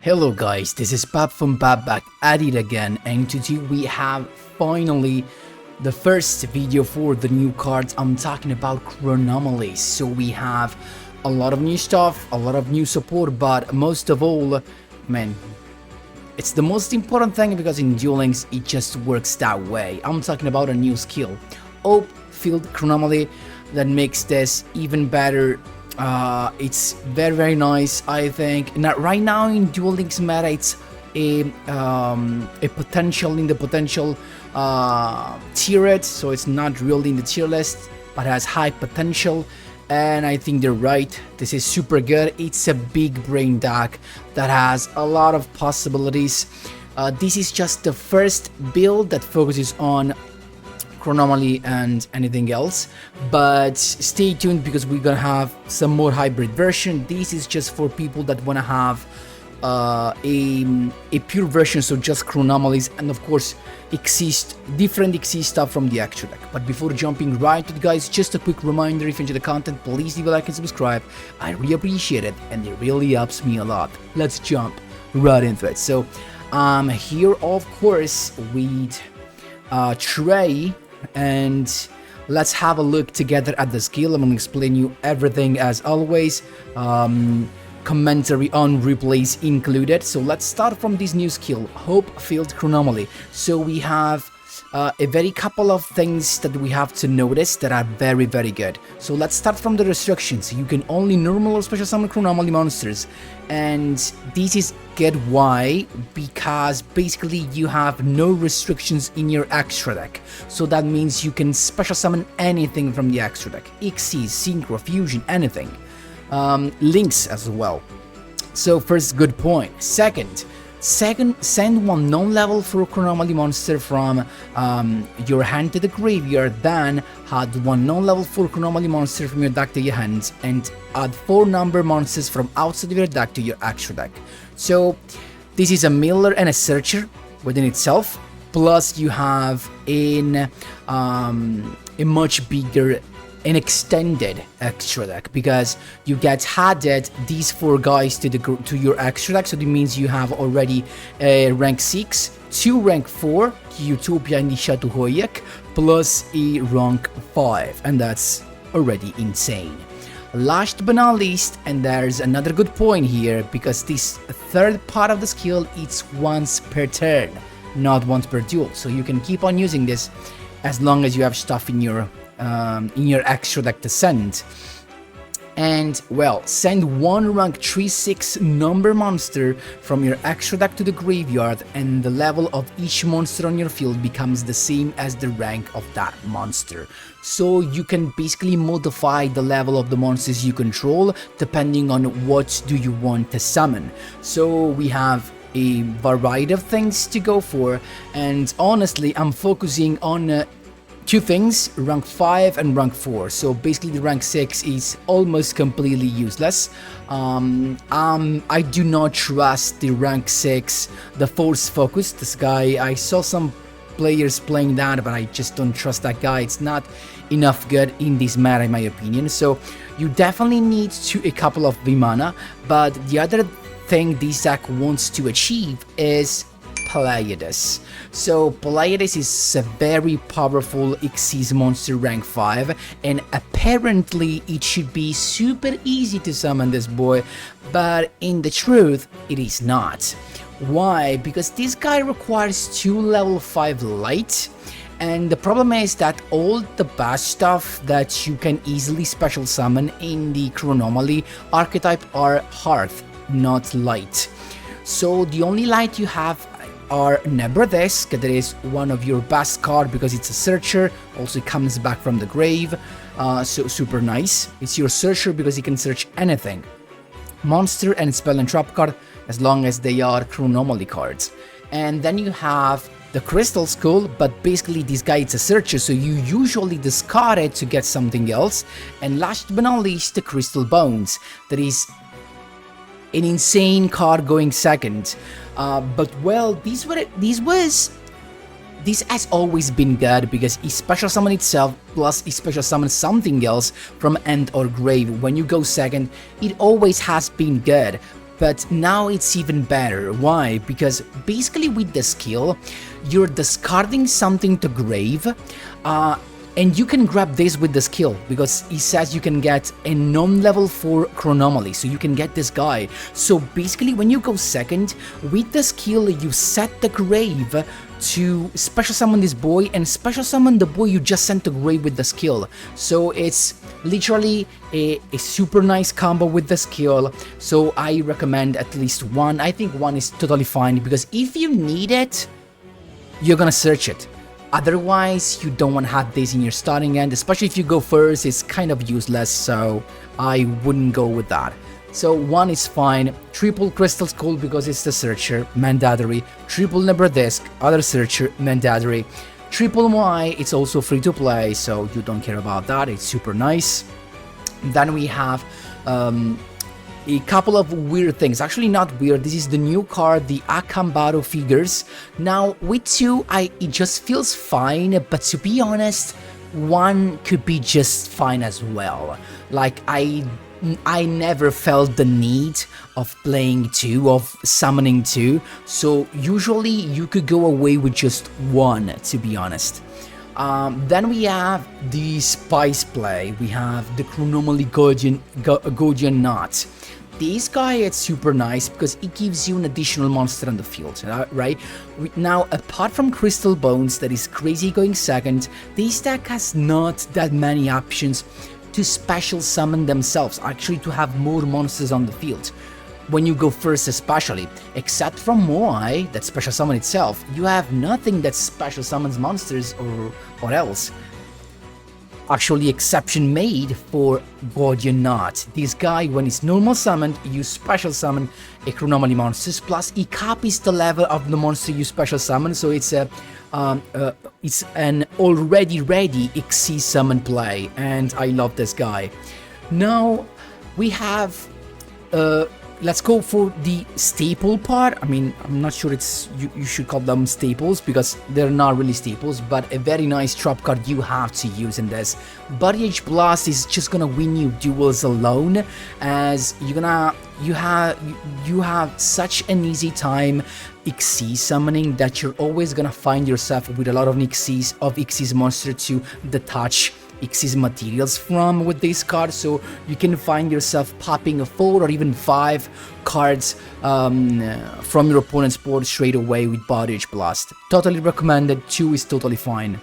Hello guys, this is Pap from Pap back at it again, and today we have finally the first video for the new cards. I'm talking about CHRONOMALY. So we have a lot of new stuff, a lot of new support, but most of all, man, it's the most important thing because in Duel Links it just works that way. I'm talking about a new skill, Op Field CHRONOMALY, that makes this even better. It's very nice, I think. Now, right now in Duel Links meta, it's a potential in the potential tiered, so it's not really in the tier list, but has high potential. And I think they're right. This is super good. It's a big brain deck that has a lot of possibilities. This is just the first build that focuses on CHRONOMALY and anything else, but stay tuned because we're gonna have some more hybrid version. This is just for people that want to have a pure version, so just CHRONOMALYs, and of course different XC stuff from the extra deck. But before jumping right to it, guys, just a quick reminder: if you enjoy the content, please leave a like and subscribe. I really appreciate it, and it really helps me a lot. Let's jump right into it. So here of course with Trey, and let's have a look together at the skill. I'm gonna explain you everything as always, commentary on replays included. So let's start from this new skill, Hope Field CHRONOMALY. So we have a very couple of things that we have to notice that are very good. So let's start from the restrictions. You can only normal or special summon CHRONOMALY monsters, and this is good. Why? Because basically you have no restrictions in your extra deck, so that means you can special summon anything from the extra deck, Xyz, Synchro, Fusion, anything, links as well. So first, good point. Second, send one non-level for CHRONOMALY monster from your hand to the graveyard, then add one non-level for CHRONOMALY monster from your deck to your hand, and add 4 number monsters from outside of your deck to your extra deck. So this is a miller and a searcher within itself, plus you have a much bigger an extended extra deck, because you get added these 4 guys to your extra deck. So that means you have already a rank 6, 2 rank 4, Utopia and Ishatu Hoyek, plus a rank 5, and that's already insane. Last but not least, and there's another good point here, because this third part of the skill, it's once per turn, not once per duel. So you can keep on using this as long as you have stuff in your extra deck to send. And well, send 1 rank 3/6 number monster from your extra deck to the graveyard, and the level of each monster on your field becomes the same as the rank of that monster. So you can basically modify the level of the monsters you control depending on what do you want to summon. So we have a variety of things to go for, and honestly I'm focusing on 2 things, rank 5 and rank 4. So basically the rank 6 is almost completely useless. I do not trust the rank 6, the force focus. This guy, I saw some players playing that, but I just don't trust that guy. It's not enough good in this meta in my opinion. So you definitely need a couple of Vimana, but the other thing this deck wants to achieve is Pleiades. So Pleiades is a very powerful Xyz monster, rank 5, and apparently it should be super easy to summon this boy, but in the truth it is not. Why? Because this guy requires 2 level 5 light, and the problem is that all the bad stuff that you can easily special summon in the CHRONOMALY archetype are hearth, not light. So the only light you have are Nebradesk, that is one of your best card because it's a searcher, also it comes back from the grave, so super nice. It's your searcher because you can search anything, monster and spell and trap card, as long as they are CHRONOMALY cards. And then you have the Crystal Skull, but basically this guy is a searcher, so you usually discard it to get something else. And last but not least, the Crystal Bones, that is an insane card going second. But well, this has always been good because he special summon itself plus he special summon something else from end or grave. When you go second, it always has been good. but now it's even better. Why? Because basically with the skill, you're discarding something to grave, and you can grab this with the skill, because he says you can get a non-level 4 chronomaly, so you can get this guy. So basically when you go second, with the skill you set the grave to special summon this boy and special summon the boy you just sent to grave with the skill. So it's literally a super nice combo with the skill, so I recommend at least one. I think one is totally fine, because if you need it, you're gonna search it. Otherwise, you don't want to have this in your starting end, especially if you go first, it's kind of useless, so I wouldn't go with that. So one is fine. Triple crystal's cool because it's the searcher, mandatory. Triple number disc, other searcher, mandatory. Triple Y, it's also free to play, so you don't care about that, it's super nice. Then we have a couple of weird things. Actually not weird, this is the new card, the Akambaro figures. Now with two, it just feels fine, but to be honest, one could be just fine as well. Like I never felt the need of playing two, of summoning two, so usually you could go away with just one, to be honest. Then we have the Spice Play, we have the Chronomaly Gaudian Knot. This guy is super nice because it gives you an additional monster on the field, right? Now, apart from Crystal Bones, that is crazy going second, this deck has not that many options to special summon themselves, actually to have more monsters on the field. When you go first especially, except from Moai, that special summon itself, you have nothing that special summons monsters or else. Actually, exception made for Gaudian Knot. This guy, when it's normal summoned, you special summon a Chronomaly monsters, plus he copies the level of the monster you special summon, so it's an already ready XC summon play, and I love this guy. Now we have let's go for the staple part. I mean, I'm not sure it's you should call them staples because they're not really staples, but a very nice trap card you have to use in this. Barrian Blast is just gonna win you duels alone, as you have such an easy time XC summoning that you're always gonna find yourself with a lot of XC's monster to detach XC's materials from with this card, so you can find yourself popping 4 or even 5 cards from your opponent's board straight away with Barrian Blast. Totally recommended, 2 is totally fine.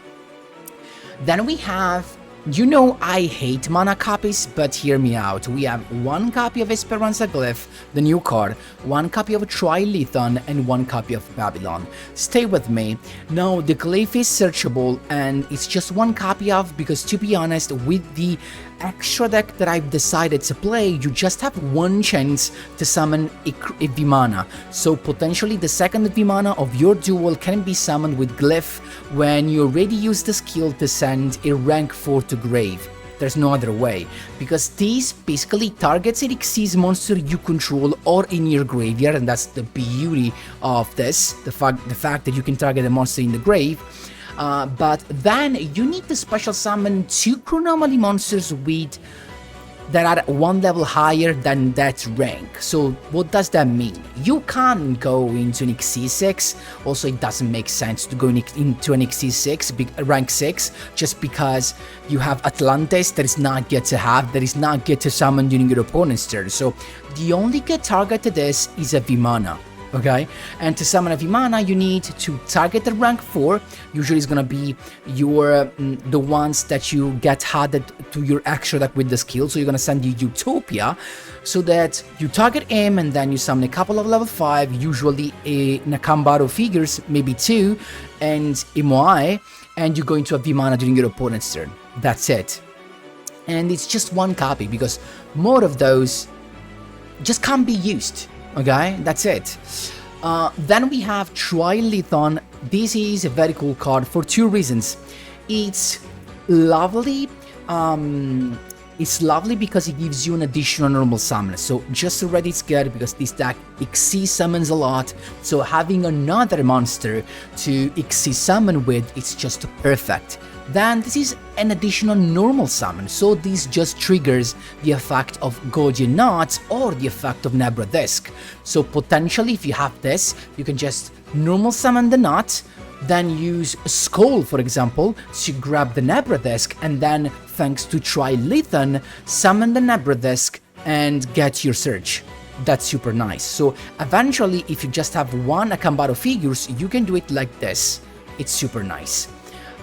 Then we have, you know I hate mana copies, but hear me out. We have 1 copy of Esperanza Glyph, the new card, 1 copy of Trilithon, and 1 copy of Babylon. Stay with me. Now, the Glyph is searchable, and it's just 1 copy of, because to be honest, with the extra deck that I've decided to play, you just have 1 chance to summon a Vimana. So potentially the second Vimana of your duel can be summoned with Glyph when you already use the skill to send a rank 4 to grave. There's no other way, because this basically targets an XC's monster you control or in your graveyard, and that's the beauty of this, the fact that you can target a monster in the grave. But then you need to special summon 2 Chronomaly monsters that are 1 level higher than that rank. So what does that mean? You can't go into an XC6, also it doesn't make sense to go into an XC6, rank 6, just because you have Atlantis that is not good to have, that is not good to summon during your opponent's turn. So the only good target to this is a Vimana. Okay, and to summon a Vimana, you need to target the rank 4. Usually it's gonna be your the ones that you get added to your extra deck with the skill. So you're gonna send you Utopia, so that you target him, and then you summon a couple of level 5, usually a Nakambaro figures, maybe 2, and a Moai, and you go into a Vimana during your opponent's turn. That's it, and it's just 1 copy because more of those just can't be used. Okay, that's it. Then we have Trilithon. This is a very cool card for 2 reasons. It's lovely. It's lovely because it gives you an additional normal summon. So just already it's good because this deck XC summons a lot. So having another monster to XC summon with, it's just perfect. then this is an additional normal summon, so this just triggers the effect of Yugioh Knot or the effect of Nebra Disc. So potentially if you have this, you can just normal summon the Knot, then use Skull, for example, to grab the Nebra Disc, and then, thanks to Trilithon, summon the Nebra Disc and get your Surge. That's super nice. So eventually, if you just have one Akambaro figures, you can do it like this. It's super nice.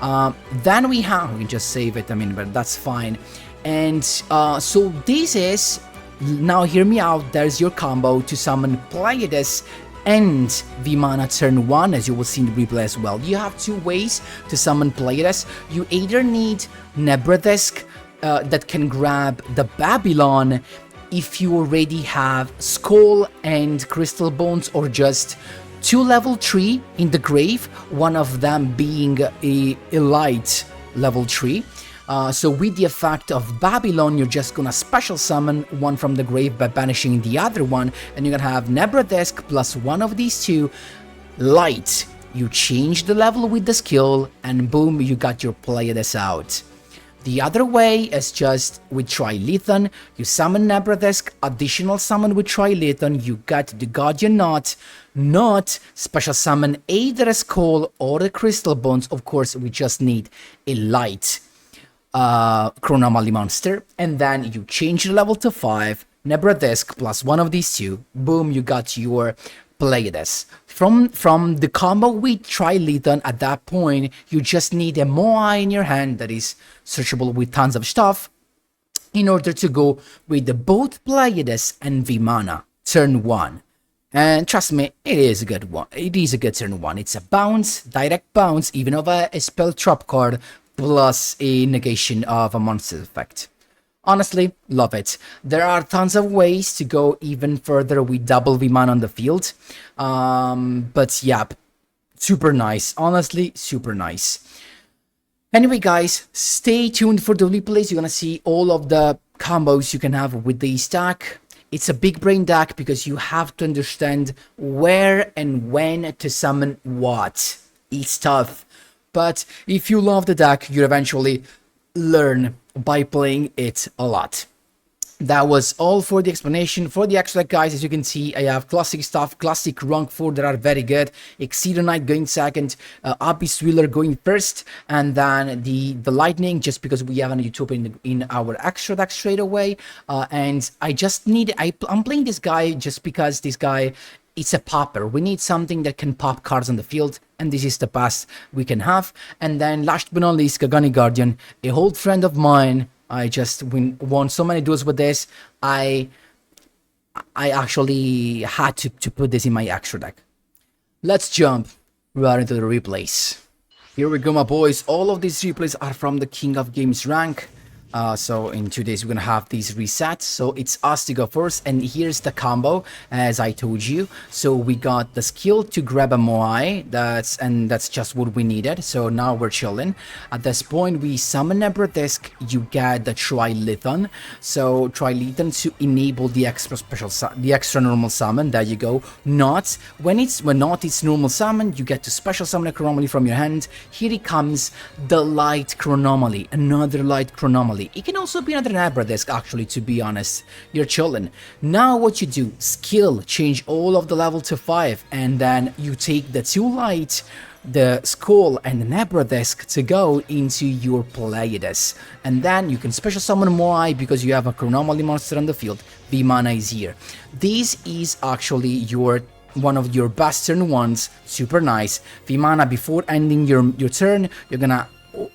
Then we can just save it, but that's fine. And so this is, now hear me out, there's your combo to summon Pleiades and Vimana turn 1, as you will see in the replay as well. You have two ways to summon Pleiades. You either need Nebra Disc that can grab the Babylon if you already have Skull and Crystal Bones, or just 2 level 3 in the grave, one of them being a light level 3. So with the effect of Babylon, you're just gonna special summon one from the grave by banishing the other one, and you're gonna have Nebra Disc plus one of these two light. You change the level with the skill, and boom, you got your Pleiades out. The other way is just with Trilithon. You summon Nebra Disc, additional summon with Trilithon, you get the Guardian Knot, special summon either a Skull or a Crystal Bones. Of course, we just need a light Chronomaly monster, and then you change the level to 5, Nebra Disc plus one of these two, boom, you got your Pleiades. From the combo with Trilithon, at that point, you just need a Moai in your hand that is searchable with tons of stuff in order to go with the both Pleiades and Vimana turn 1. And trust me, it is a good one. It is a good turn 1. It's a bounce, direct bounce, even of a spell trap card, plus a negation of a monster effect. Honestly, love it. There are tons of ways to go even further with double Vimana on the field. But yeah, super nice. Honestly, super nice. Anyway, guys, stay tuned for the replays. You're gonna see all of the combos you can have with this deck. It's a big brain deck because you have to understand where and when to summon what. It's tough. But if you love the deck, you eventually learn by playing it a lot. That was all for the explanation. For the extra deck, guys, as you can see, I have classic stuff, classic rank 4 that are very good, Exceeder Knight going second, Abyss Wheeler going first, and then the Lightning, just because we have an Utopian in our extra deck straight away. And I just need, I'm playing this guy just because this guy, it's a popper. We need something that can pop cards on the field, and this is the best we can have. And then last but not least, Kagani Guardian, a old friend of mine. I just won so many duels with this. I actually had to put this in my extra deck. Let's jump right into the replays. Here we go, my boys. All of these replays are from the King of Games rank. So in 2 days we're gonna have these resets, so it's us to go first. And here's the combo, as I told you. So we got the skill to grab a Moai, that's just what we needed. So now we're chilling. At this point we summon Nebra Disc, you get the Trilithon. So Trilithon to enable the extra the extra normal summon. There you go. Not when not it's normal summon, you get to special summon a Chronomaly from your hand. Here it comes, the light Chronomaly, another light Chronomaly. It can also be another Nebra Disc, actually, to be honest. You're chilling. Now what you do, skill, change all of the level to 5, and then you take the 2 light, the Skull, and the Nebra Disc to go into your Pleiades. And then you can special summon Moai because you have a Chronomaly monster on the field. Vimana is here. This is actually one of your best turn ones. Super nice. Vimana, before ending your turn, you're gonna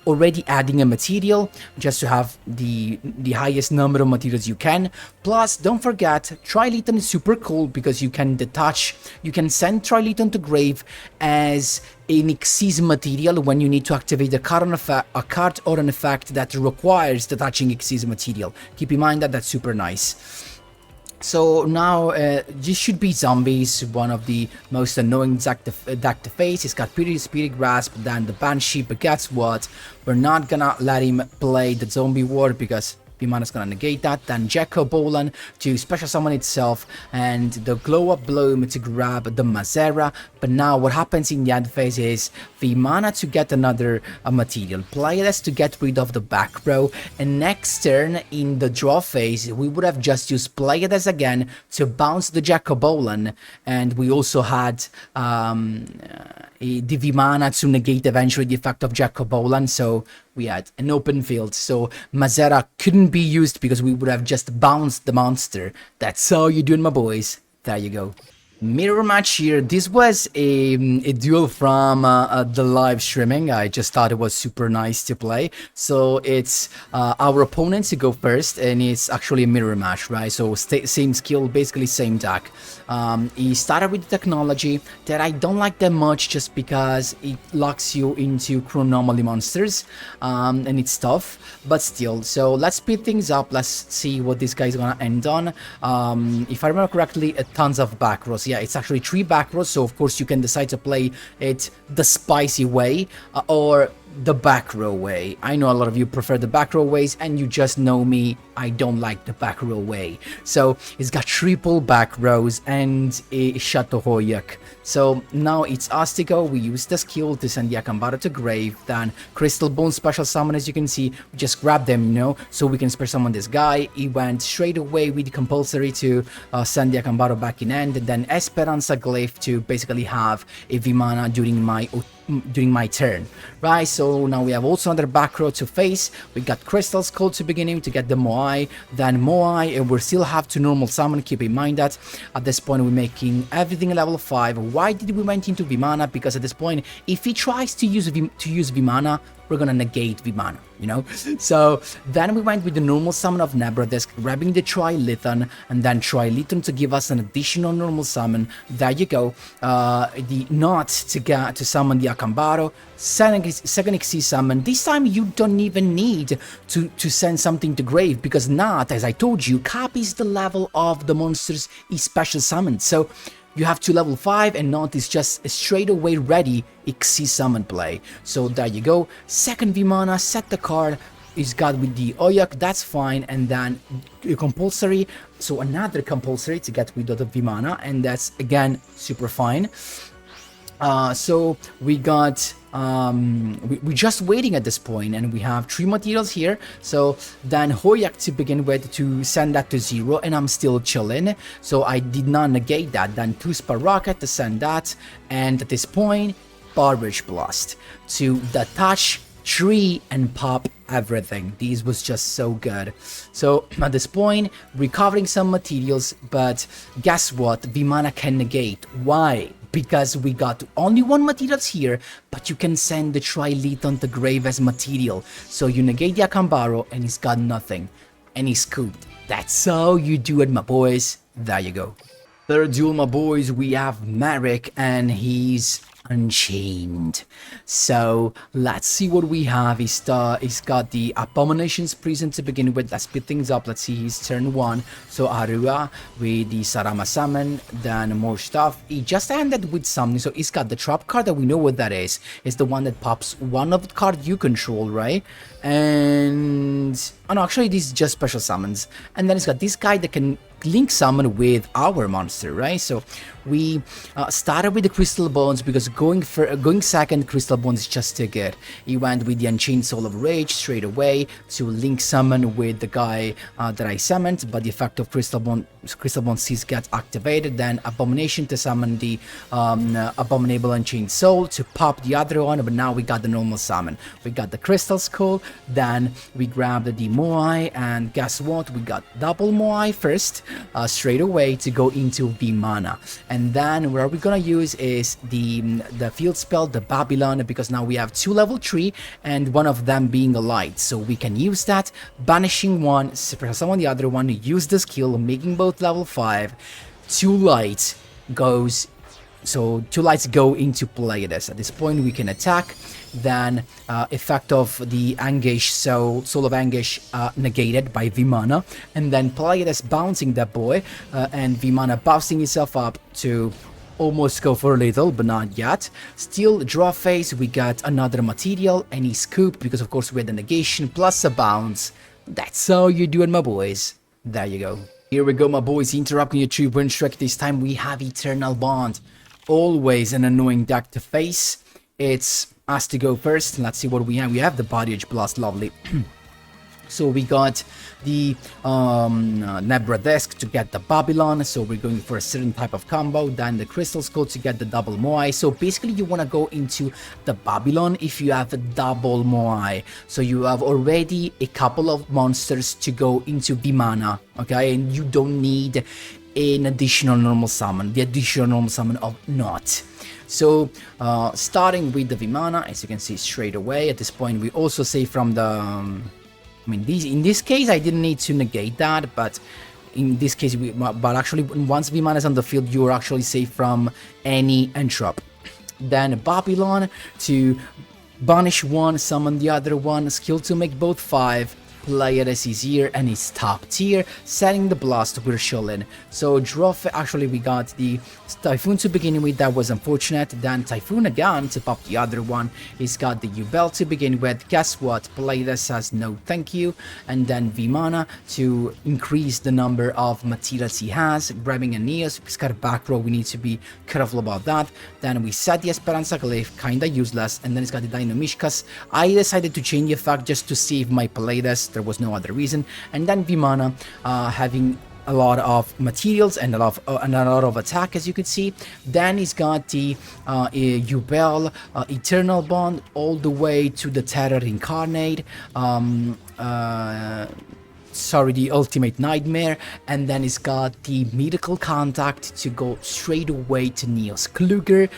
already adding a material just to have the highest number of materials you can. Plus, don't forget, Trilithon is super cool because you can detach, you can send Trilithon to grave as an Xyz material when you need to activate a card or an effect that requires detaching Xyz material. Keep in mind that that's super nice. So now, this should be Zombies, one of the most annoying deck to face. He's got pretty Spirit Grasp, then the Banshee, but guess what? We're not gonna let him play the Zombie War because Vimana's gonna negate that. Then Yugioh Bolan to special summon itself, and the Glow Up Bloom to grab the Mazera. But now what happens in the end phase is Vimana to get another material, play this to get rid of the back row, and next turn in the draw phase we would have just used play this again to bounce the Yugioh Bolan, and we also had the Vimana to negate eventually the effect of Yugioh Bolan, so we had an open field, so Mazera couldn't be used because we would have just bounced the monster. That's how you doing, my boys. There you go. Mirror match here. This was a duel from the live streaming. I just thought it was super nice to play. So it's our opponent to go first, and it's actually a mirror match, right? So same skill, basically same deck. He started with the technology that I don't like that much, just because it locks you into chronomaly monsters, and it's tough, but still. So let's speed things up. Let's see what this guy's gonna end on. If I remember correctly, tons of back rows. Yeah, it's actually 3 back rows, so of course you can decide to play it the spicy way or the back row way. I know a lot of you prefer the back row ways, and you just know me, I don't like the back row way. So it's got triple back rows and a Shadow Hoyak. So now it's us to go. We use the skill to send the Akambaro to grave, then Crystal Bone special summon, as you can see, we just grab them, you know, so we can special summon this guy. He went straight away with the compulsory to send the Akambaro back in end, and then Esperanza Glyph to basically have a Vimana during my turn, right? So now we have also another back row to face. We got Crystal Skull to beginning to get the Moai, then Moai, and we still have to normal summon. Keep in mind that at this point we're making everything level 5. Why did we went into Vimana? Because at this point, if he tries to use Vimana, we're gonna negate Vimana, you know? So then we went with the normal summon of Nebrodisk, grabbing the Trilithon, and then Trilithon to give us an additional normal summon. There you go. The Knot to summon the Akambaro, second XC summon. This time you don't even need to send something to grave, because Knot, as I told you, copies the level of the monsters he special summoned. So you have to level 5, and Knot is just a straight away ready XC summon play. So there you go. Second Vimana, set the card. Is got with the Oyak, that's fine, and then compulsory. So another compulsory to get rid of the Vimana, and that's again super fine. So we got we're just waiting at this point, and we have 3 materials here. So then Hoyak to begin with to send that to 0, and I'm still chilling, so I did not negate that. Then 2 Spar Rocket to send that, and at this point Barrage Blast to detach 3 and pop everything. This was just so good. So at this point, recovering some materials, but guess what? Vimana can negate. Why? Because we got only 1 materials here, but you can send the Trilithon to grave as material. So you negate the Akambaro, and he's got nothing. And he's scooped. That's how you do it, my boys. There you go. Third duel, my boys, we have Merrick, and he's unchained. So let's see what we have. He's got the Abominations Prison to begin with. Let's speed things up. Let's see his turn 1. So Arua with the Sarama Summon, then more stuff. He just ended with something. So he's got the Trap card that we know what that is. It's the one that pops one of the card you control, right? And oh no, actually this is just special summons. And then he's got this guy that can link summon with our monster, right? So we started with the Crystal Bones because going second Crystal Bones is just too good. He went with the Unchained Soul of Rage straight away to link summon with the guy that I summoned, but the effect of Crystal Bones Seize gets activated. Then Abomination to summon the Abominable Unchained Soul to pop the other one, but now we got the normal summon. We got the Crystal Skull, then we grabbed the Moai, and guess what? We got double Moai first, straight away to go into Vimana. And then what we're gonna use is the field spell, the Babylon, because now we have 2 level 3 and one of them being a light. So we can use that, banishing one, summon the other one, use the skill, making both level 5. 2 lights goes. So 2 lights go into play this. At this point we can attack, then effect of the Anguish, so Soul of Anguish negated by Vimana, and then play this bouncing that boy, and Vimana bouncing itself up to almost go for a little, but not yet. Still draw phase, we got another material, and he scooped because of course we had the negation plus a bounce. That's how you do it, my boys. There you go. Here we go, my boys, interrupting your true win streak. This time we have Eternal Bond. Always an annoying deck to face. It's us to go first. Let's see what we have. We have the Body Edge Blast, lovely. So we got the Nebra Desk to get the Babylon, so we're going for a certain type of combo, then the Crystal Skull to get the double Moai. So basically you want to go into the Babylon if you have a double Moai. So you have already a couple of monsters to go into Vimana, okay, and you don't need an additional normal summon, the additional normal summon of Not. So starting with the Vimana, as you can see straight away, at this point we also say from the... I mean, in this case, I didn't need to negate that, but in this case, but actually, once Vimana is on the field, you're actually safe from any entrop. Then Babylon to banish one, summon the other one, skill to make both 5. Play it as he's here and he's top tier, setting the blast, we're chilling. So draw, actually we got the Typhoon to begin with, that was unfortunate, then Typhoon again to pop the other one, he's got the Yubel to begin with, guess what, play this as no thank you, and then Vimana to increase the number of materials he has, grabbing a Neos, he's got a back row, we need to be careful about that, then we set the Esperanza Glyph, kinda useless, and then he's got the Dino Mishkas. I decided to change the effect just to save my Pallades, there was no other reason, and then Vimana having a lot of materials and a lot of attack, as you can see. Then he's got the Yubel, Eternal Bond, all the way to the Terror Incarnate, the Ultimate Nightmare, and then he's got the Miracle Contact to go straight away to Niels Kluger.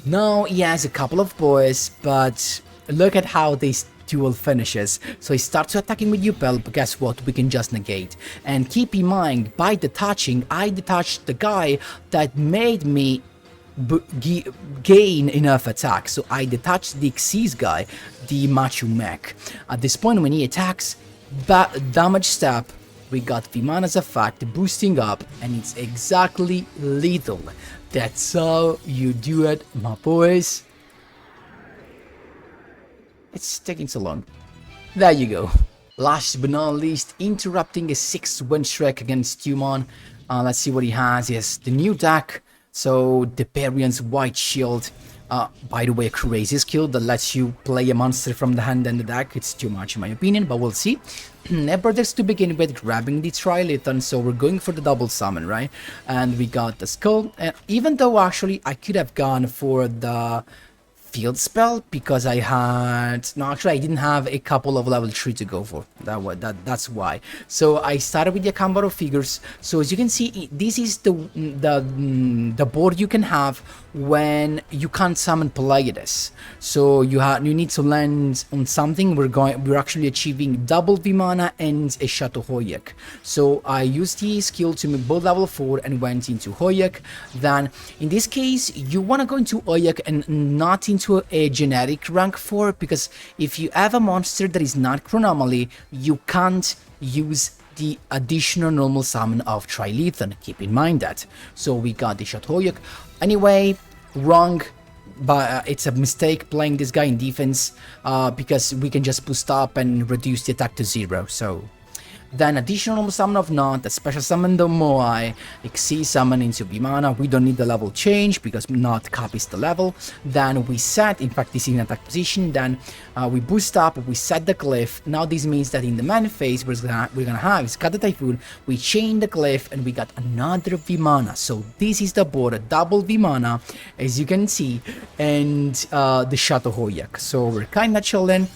Now he has a couple of boys, but look at how they duel finishes. So he starts attacking with Yubel, but guess what, we can just negate. And keep in mind, by detaching, I detached the guy that made me gain enough attack. So I detached the Xyz guy, the Machu Mech. At this point, when he attacks, damage step, we got Vimana's effect boosting up, and it's exactly lethal. That's how you do it, my boys. It's taking so long. There you go. Last but not least, interrupting a 6th win streak against Tumon. Let's see what he has. He has the new deck. So the Barrian's White Shield. By the way, a crazy skill that lets you play a monster from the hand and the deck. It's too much in my opinion, but we'll see. Neberdex to begin with, grabbing the Trilithon, so we're going for the double summon, right? And we got the Skull. Even though actually I could have gone for the field spell because I didn't have a couple of level 3 to go for. That's why. So I started with the combo of figures. So as you can see, this is the board you can have when you can't summon Pallades. So you need to land on something. We're actually achieving double Vimana and a Chateau Hoyak. So I used the skill to make both level 4 and went into Hoyak. Then in this case, you want to go into Hoyak and not into a generic rank 4, because if you have a monster that is not Chronomaly, you can't use the additional normal summon of Trilithon. Keep in mind that. So we got the Chateau Hoyak. Anyway, wrong, but it's a mistake playing this guy in defense because we can just boost up and reduce the attack to 0. So then additional summon of Not, a special summon the Moai, Xyz summon into Vimana. We don't need the level change because Not copies the level. Then we set, in fact this is in attack position, then we boost up, we set the glyph. Now this means that in the main phase we're gonna have is got the Typhoon, we chain the glyph, and we got another Vimana. So this is the board, a double Vimana, as you can see, and the Chateau Hoyak. So we're kinda chilling.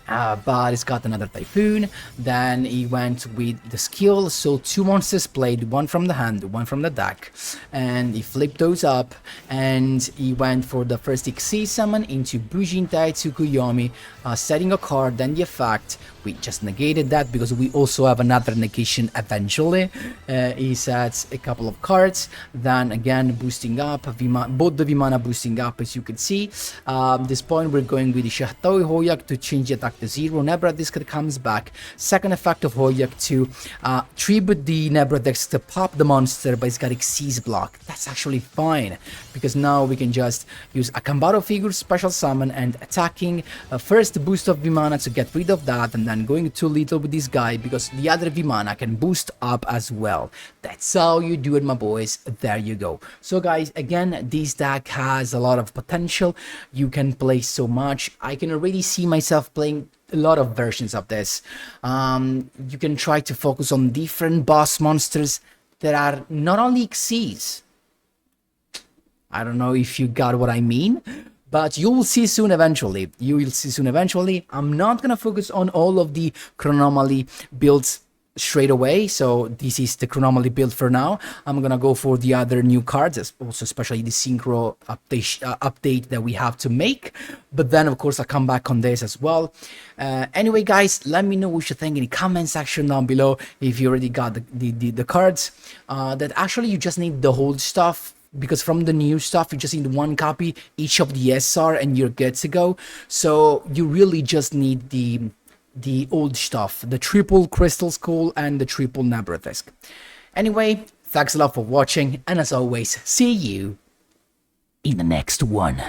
But it's got another Typhoon. Then he went with the skill, so 2 monsters played, one from the hand, one from the deck, and he flipped those up, and he went for the first Xyz summon into Bujintai Tsukuyomi, setting a card, then the effect. We just negated that because we also have another negation eventually. He sets a couple of cards, then again boosting up, both the Vimana boosting up, as you can see. At this point we're going with the Chateau Hoyak to change the attack effect, the 0 Nebra Disc that comes back. Second effect of Hoyak to tribute the Nebra Disc to pop the monster, but it's got Xyz block. That's actually fine, because now we can just use a Kambato figure special summon and attacking first boost of Vimana to get rid of that, and then going too little with this guy because the other Vimana can boost up as well. That's how you do it, my boys. There you go. So guys, again, this deck has a lot of potential. You can play so much. I can already see myself playing a lot of versions of this. You can try to focus on different boss monsters that are not only Xyz. I don't know if you got what I mean, but you will see soon eventually. You will see soon eventually. I'm not gonna focus on all of the Chronomaly builds straight away, so this is the Chronomaly build for now. I'm gonna go for the other new cards, also especially the synchro update that we have to make, but then of course I'll come back on this as well. Anyway guys, let me know what you think in the comment section down below if you already got the cards. That actually you just need the whole stuff, because from the new stuff you just need one copy each of the SR and you're good to go. So you really just need the old stuff, the triple Crystal Skull and the triple Nebra Disc. Anyway, thanks a lot for watching, and as always, see you in the next one.